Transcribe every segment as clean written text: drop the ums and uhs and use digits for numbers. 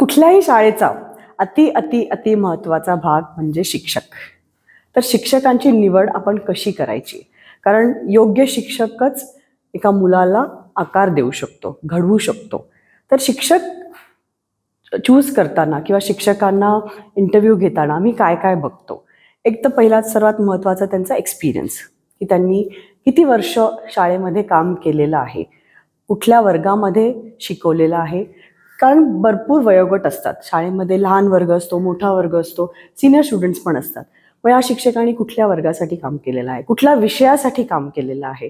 कुठल्याही शाळेचा अति अति अति महत्त्वाचा भाग म्हणजे शिक्षक. तर शिक्षकांची निवड आपण कशी करायची? कारण योग्य शिक्षकच एका मुलाला आकार देऊ शकतो, घडवू शकतो. तर शिक्षक चूज करताना किंवा शिक्षकांना इंटरव्ह्यू घेताना मी काय काय बघतो? एक तर पहिला सर्वात महत्त्वाचा त्यांचा एक्सपिरियन्स, की त्यांनी किती वर्ष शाळेमध्ये काम केलेलं आहे, कुठल्या वर्गामध्ये शिकवलेलं आहे. कारण भरपूर वयोगट असतात शाळेमध्ये, लहान वर्ग असतो, मोठा वर्ग असतो, सिनियर स्टुडंट्स पण असतात. मग या शिक्षकांनी कुठल्या वर्गासाठी काम केलेलं आहे, कुठल्या विषयासाठी काम केलेलं आहे,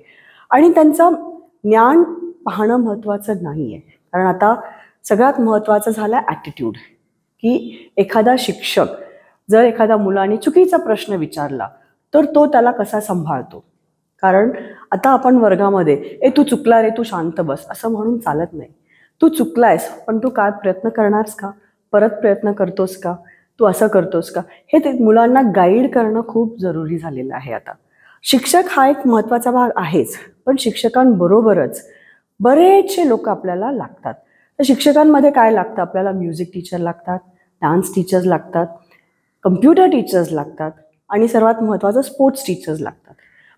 आणि त्यांचं ज्ञान पाहणं महत्त्वाचं नाही आहे. कारण आता सगळ्यात महत्त्वाचं झालं ॲटिट्यूड, की एखादा शिक्षक जर एखाद्या मुलाने चुकीचा प्रश्न विचारला तर तो त्याला कसा सांभाळतो. कारण आता आपण वर्गामध्ये तू चुकला रे, तू शांत बस असं म्हणून चालत नाही. तू चुकलायस पण तू काय प्रयत्न करणारस का, परत प्रयत्न करतोस का, तू असं करतोस का, हे ते मुलांना गाईड करणं खूप जरुरी झालेलं आहे. आता शिक्षक हा एक महत्त्वाचा भाग आहेच, पण शिक्षकांबरोबरच बरेचसे लोक आपल्याला लागतात. तर शिक्षकांमध्ये काय लागतं आपल्याला? म्युझिक टीचर लागतात, डान्स टीचर्स लागतात, कम्प्युटर टीचर्स लागतात, आणि सर्वात महत्त्वाचं स्पोर्ट्स टीचर्स लागतात.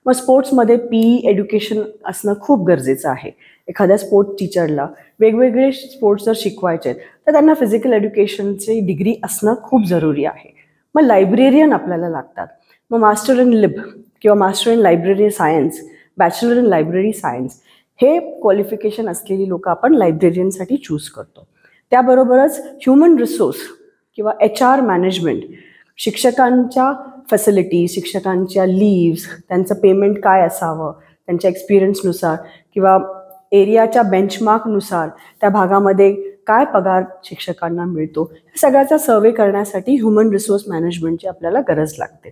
मग स्पोर्ट्समध्ये PE एज्युकेशन असणं खूप गरजेचं आहे. एखाद्या स्पोर्ट्स टीचरला वेगवेगळे स्पोर्ट्स जर शिकवायचे आहेत तर त्यांना फिजिकल एज्युकेशनची डिग्री असणं खूप जरुरी आहे. मग लायब्रेरियन आपल्याला लागतात. मग मास्टर इन लिब किंवा master in library science, bachelor in library science, हे क्वालिफिकेशन असलेली लोक आपण लायब्रेरियनसाठी चूज करतो. त्याबरोबरच ह्युमन रिसोर्स किंवा HR मॅनेजमेंट, शिक्षकांच्या फॅसिलिटी, शिक्षकांच्या लीव्स, त्यांचं पेमेंट काय असावं, त्यांच्या एक्सपिरियन्सनुसार किंवा एरियाच्या बेंचमार्कनुसार त्या भागामध्ये काय पगार शिक्षकांना मिळतो, या सगळ्याचा सर्वे करण्यासाठी ह्युमन रिसोर्स मॅनेजमेंटची आपल्याला गरज लागते.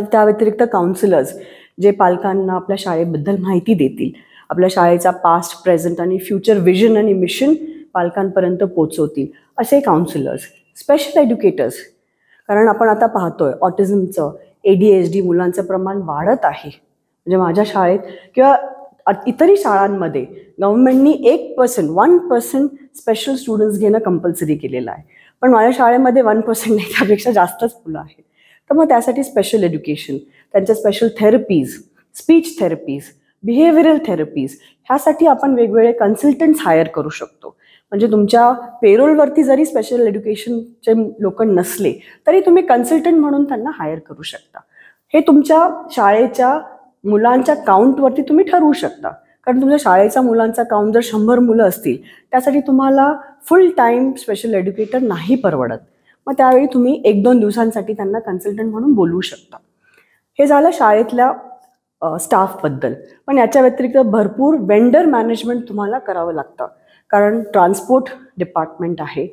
त्या व्यतिरिक्त काउन्सिलर्स, जे पालकांना आपल्या शाळेबद्दल माहिती देतील, आपल्या शाळेचा पास्ट, प्रेझेंट आणि फ्युचर विजन आणि मिशन पालकांपर्यंत पोचवतील, असे काउन्सिलर्स. स्पेशल एज्युकेटर्स, कारण आपण आता पाहतोय ऑटिझमचं, ADHD मुलांचं प्रमाण वाढत आहे. म्हणजे माझ्या शाळेत किंवा इतरही शाळांमध्ये गव्हर्नमेंटनी 1% स्पेशल स्टुडंट्स घेणं कंपल्सरी केलेलं आहे. पण माझ्या शाळेमध्ये 1% नाही, त्यापेक्षा जास्तच मुलं आहेत. तर मग त्यासाठी स्पेशल एज्युकेशन, त्यांच्या special therapies, speech therapies, behavioural therapies, ह्यासाठी आपण वेगवेगळे कन्सल्टंट्स हायर करू शकतो. म्हणजे तुमच्या पेरोलवरती जरी स्पेशल एज्युकेशनचे लोक नसले तरी तुम्ही कन्सल्टंट म्हणून त्यांना हायर करू शकता. हे तुमच्या शाळेच्या मुलांच्या काउंटवरती तुम्ही ठरवू शकता. कारण तुमच्या शाळेचा मुलांचा काउंट जर 100 मुलं असतील, त्यासाठी तुम्हाला फुल टाईम स्पेशल एज्युकेटर नाही परवडत. मग त्यावेळी तुम्ही 1-2 दिवसांसाठी त्यांना कन्सल्टंट म्हणून बोलवू शकता. हे झालं शाळेतल्या स्टाफबद्दल. पण याच्या व्यतिरिक्त भरपूर वेंडर मॅनेजमेंट तुम्हाला करावं लागतं. कारण ट्रान्सपोर्ट डिपार्टमेंट आहे,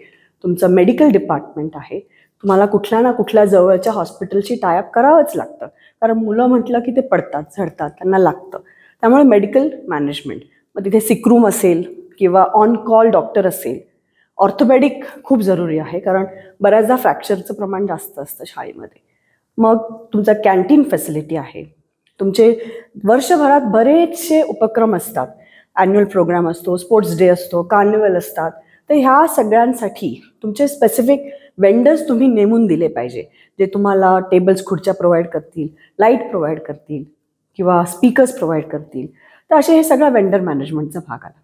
तुमचं मेडिकल डिपार्टमेंट आहे, तुम्हाला कुठल्या ना कुठल्या जवळच्या हॉस्पिटलशी टायअप करावंच लागतं. कारण मुलं म्हटलं की ते पडतात, झडतात, त्यांना लागतं. त्यामुळे मेडिकल मॅनेजमेंट, मग तिथे सिक रूम असेल किंवा ऑन कॉल डॉक्टर असेल. ऑर्थोपेडिक खूप जरुरी आहे, कारण बऱ्याचदा फ्रॅक्चरचं प्रमाण जास्त असतं शाळेमध्ये. मग तुमचं कॅन्टीन फॅसिलिटी आहे. तुमचे वर्षभरात बरेचसे उपक्रम असतात, ॲन्युअल प्रोग्राम असतो, स्पोर्ट्स डे असतो, कार्निवल असतात. तर ह्या सगळ्यांसाठी तुमचे स्पेसिफिक वेंडर्स तुम्ही नेमून दिले पाहिजे, जे तुम्हाला टेबल्स, खुर्च्या प्रोव्हाइड करतील, लाईट प्रोव्हाइड करतील किंवा स्पीकर्स प्रोव्हाइड करतील. तर असे हे सगळं वेंडर मॅनेजमेंटचा भाग आला.